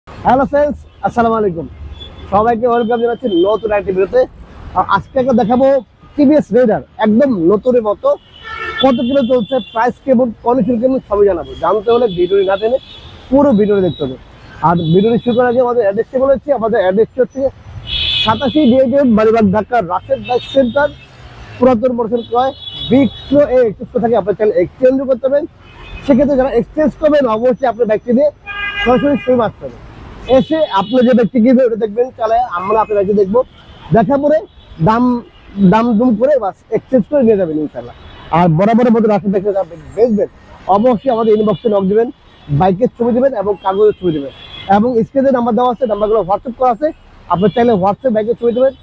Hello friends, আসসালামু আলাইকুম। সবাইকে ওয়েলকাম জানাচ্ছি নতুন একটি ভিডিওতে। আজকে একটা দেখাবো টিভিএস রেডার, একদম নতুনের মতো। কত কিলো চলছে, প্রাইস কেমন, কন্ডিশন কেমন, সবই জানাবো। জানতে হলে ভিডিওটি না টেনে পুরো ভিডিওটি দেখতে হবে। আর ভিডিওটি শুরু করার আগে আমাদের অ্যাড্রেসটি বলেছি। আমাদের অ্যাড্রেসটি হচ্ছে 87 ডিএডিএম বাড়িবাগ, ঢাকা, রাশেদ বাইক সেন্টার, পুরাতন মোটরসাইকেল ক্রয় বিক্রো এক্সচেঞ্জ থাকে। আপনার চাইলে এক্সচেঞ্জ করতে পারবেন। সেক্ষেত্রে যারা এক্সচেঞ্জ করবেন অবশ্যই আপনার বাইকটি দিয়ে সরাসরি শুরু আসতে হবে। এসে আপনি যে ব্যক্তি কিনবে ওটা দেখবেন, চালায় আমরা আপনার বাইকটি দেখবো, দেখা পরে দাম দাম দুম করে বাস এক্সচেঞ্জ করে নিয়ে যাবেন ইনশাল্লাহ। আর বরাবরের মধ্যে রাস্তা দেখতে যাবেন, বেচবেন, অবশ্যই আমাদের ইনবক্সে নক দেবেন, বাইকের ছবি দেবেন এবং কাগজের ছবি দেবেন। এবং স্ক্রিনে নাম্বার দেওয়া আছে, নাম্বারগুলো হোয়াটসঅ্যাপ করা আছে। আপনার চাইলে হোয়াটসঅ্যাপ বাইকের ছবি দেবেন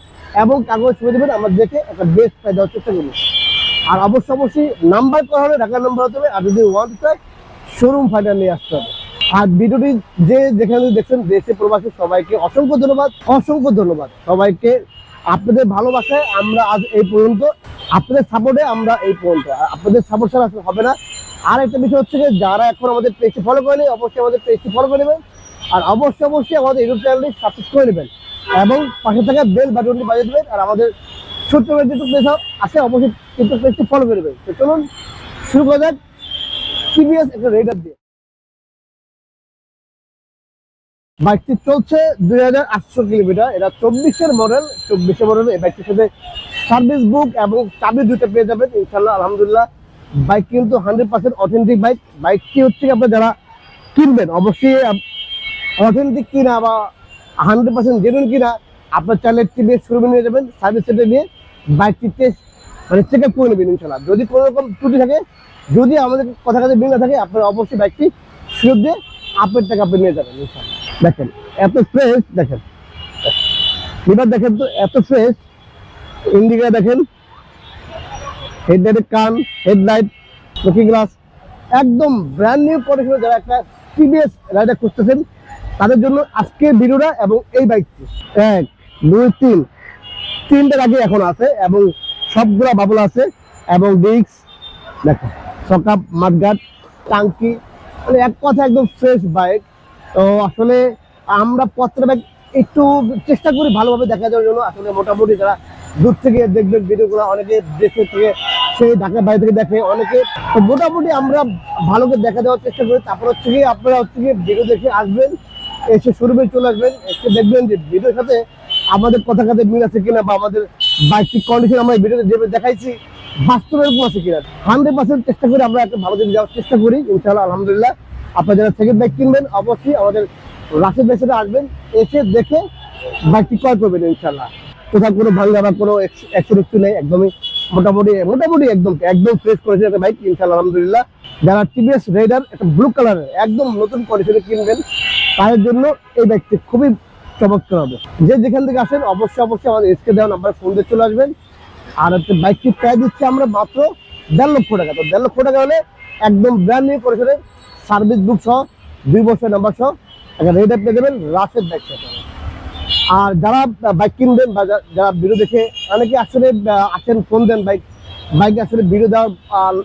এবং কাগজের ছবি দেবেন। আমরা দেখে একটা বেস্ট প্রাইস দেওয়ার চেষ্টা করবো। আর অবশ্যই নাম্বার করা হলে ঢাকার নাম্বার হতে হবে। আর যদি ওয়ান চাই শোরুম ফাইনাল নিয়ে আসতে হবে। আর ভিডিওটি যেখানে দেখছেন দেশে প্রবাসী সবাইকে অসংখ্য ধন্যবাদ সবাইকে। আপনাদের ভালোবাসায় আমরা আজ এই পর্যন্ত, আপনাদের সাপোর্টে আমরা এই পর্যন্ত। আপনাদের সাপোর্ট ছাড়া আসলে হবে না। আর একটা বিষয় হচ্ছে যে যারা এখন আমাদের পেজটি ফলো করেনি অবশ্যই আমাদের পেজটি ফলো করে নেবেন। আর অবশ্যই আমাদের ইউটিউব চ্যানেলটি সাবস্ক্রাইব করে নেবেন এবং পাশে থাকা বেল বাটনটি বাজিয়ে দেবেন। আর আমাদের ছোট্ট যেটুকু পেজ আছে অবশ্যই কিন্তু পেজটি ফলো করে নেবেন। তো চলুন শুরু করা যাক টিভিএস একটা রেডার দিয়ে। বাইকটি চলছে 2800 কিলোমিটার। এটা 24-এর মডেল। এই বাইকটির সাথে সার্ভিস বুক এবং চাবি দুটো পেয়ে যাবেন ইনশাল্লাহ। আলহামদুলিল্লাহ, বাইক কিন্তু 100% অথেন্টিক বাইক। বাইকটি হচ্ছে আপনার যারা কিনবেন অবশ্যই অথেন্টিক কিনা বা 100% জেনুইন কিনা আপনার চাইলে টিভিএস শোরুমে নিয়ে যাবেন, সার্ভিস সেন্টারে নিয়ে বাইকটি চেক আপ করে নেবেন ইনশাল্লাহ। যদি কোনো রকম ত্রুটি থাকে, যদি আমাদের কথা কাছে মিল না থাকে, আপনারা অবশ্যই বাইকটি ফেরত দিয়ে আপনার টাকা আপনি নিয়ে যাবেন ইনশাল্লাহ। দেখেন এত ফ্রেশ, দেখেন এবার দেখেন তো এত ফ্রেশ। ইন্ডিকা দেখেন, হেডলাইটের কান, হেডলাইট, লুকিং গ্লাস একদম ব্র্যান্ড নিউ কন্ডিশনে। যারা একটা টিভিএস রাইডার খুঁজতেছেন তাদের জন্য আজকের ভিডিওটা এবং এই বাইকটি 1 2 3 তিনটার আগে এখন আছে এবং সবগুলা বাবল আছে এবং ডিস্ক দেখো, সকাপ, মাঠঘাট, টাঙ্কি, মানে এক কথা একদম ফ্রেশ বাইক। তো আসলে আমরা পত্র বাইক একটু চেষ্টা করি ভালোভাবে দেখা যাওয়ার জন্য। আসলে মোটামুটি যারা দূর থেকে দেখবেন ভিডিওগুলো, অনেকে দেশে থেকে সেই ঢাকার বাইরে থেকে দেখে অনেকে, তো মোটামুটি আমরা ভালো করে দেখা দেওয়ার চেষ্টা করি। তারপর হচ্ছে গিয়ে আপনারা ভিডিও দেখে আসবেন, এসে শোরুমে চলে আসবেন, এসে দেখবেন যে ভিডিওর সাথে আমাদের কথা কাছে মিল আছে কিনা বা আমাদের বাইকটির কন্ডিশন আমরা ভিডিওতে যেভাবে দেখাইছি বাস্তবে এরকম আছে কিনা। 100% চেষ্টা করি আমরা একটা ভালো দিকে যাওয়ার চেষ্টা করি ইনশাআল্লাহ। আলহামদুলিল্লাহ, আপনারা যারা সেকেন্ড বাইক কিনবেন অবশ্যই আমাদের রাশেদ বাইক সেন্টারে আসবেন, এসে দেখে বাইকটি ক্রয় করবেন ইনশাআল্লাহ। কোথাও কোনো ভাঙা বা কোনো অ্যাক্সিডেন্ট নেই, একদমই মোটামুটি একদম ফ্রেশ করেছে একটা বাইক ইনশাআল্লাহ। আলহামদুলিল্লাহ, যারা টিভিএস রেডার একটা ব্লু কালারের একদম নতুন কন্ডিশনে কিনবেন তাদের জন্য এই বাইকটি খুবই চমৎকার হবে। যেখান থেকে আসেন অবশ্যই আমাদের স্ক্রিনে দেওয়া নাম্বারে ফোন দিয়ে চলে আসবেন। আর হচ্ছে বাইকটি প্রায় দিচ্ছে আমরা মাত্র 1.5 লক্ষ টাকা। তো 1.5 লক্ষ টাকা হলে একদম ব্র্যান্ড নিউ কন্ডিশনের সার্ভিস বুক সহ 2 বছর নাম্বার সহ একটা রেডার পেয়ে যাবেন রাশেদ বাইক সেন্টারে। আর যারা বাইক কিনবেন বা যারা ভিডিও দেখে অনেকে আসলে আসেন ফোন দেন, বাইক আসলে ভিডিও দেওয়ার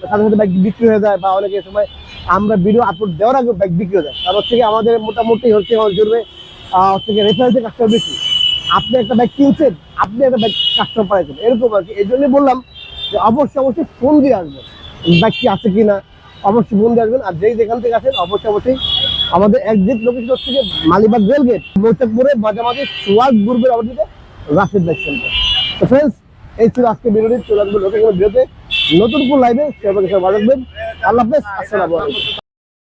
সাথে সাথে বাইক বিক্রি হয়ে যায়, বা অনেকের সময় আমরা ভিডিও আপলোড দেওয়ার আগে বাইক বিক্রি হয়ে যায়। কারণ হচ্ছে আমাদের মোটামুটি জুড়বে রেফারেন্সের কাস্টমার বেশি। আপনি একটা বাইক কিনছেন, আপনি একটা বাইক কাস্টমার পাইছেন, এরকম আর কি। এই জন্যই বললাম যে অবশ্যই ফোন দিয়ে আসবেন, বাইকটি আছে কিনা অবশ্যই ফোন দিয়ে আসবেন। আর যেখান থেকে আসেন অবশ্যই আমাদের একজিট লোকেশন হচ্ছে মালিবাগ রেলগেট, মৈচাকপুরে মাঝামাঝি সোয়াগ গ্রুপের অবস্থিত রাশেদ বাইক সেন্টার। তো ফ্রেন্ডস, এই ছিল আজকে ভিডিওটি। চলে আসবে লোকেশন ভিডিওতে নতুন কোন লাইভে। সবাই ভালো থাকবেন। আল্লাহ হাফেজ, আসসালামু আলাইকুম।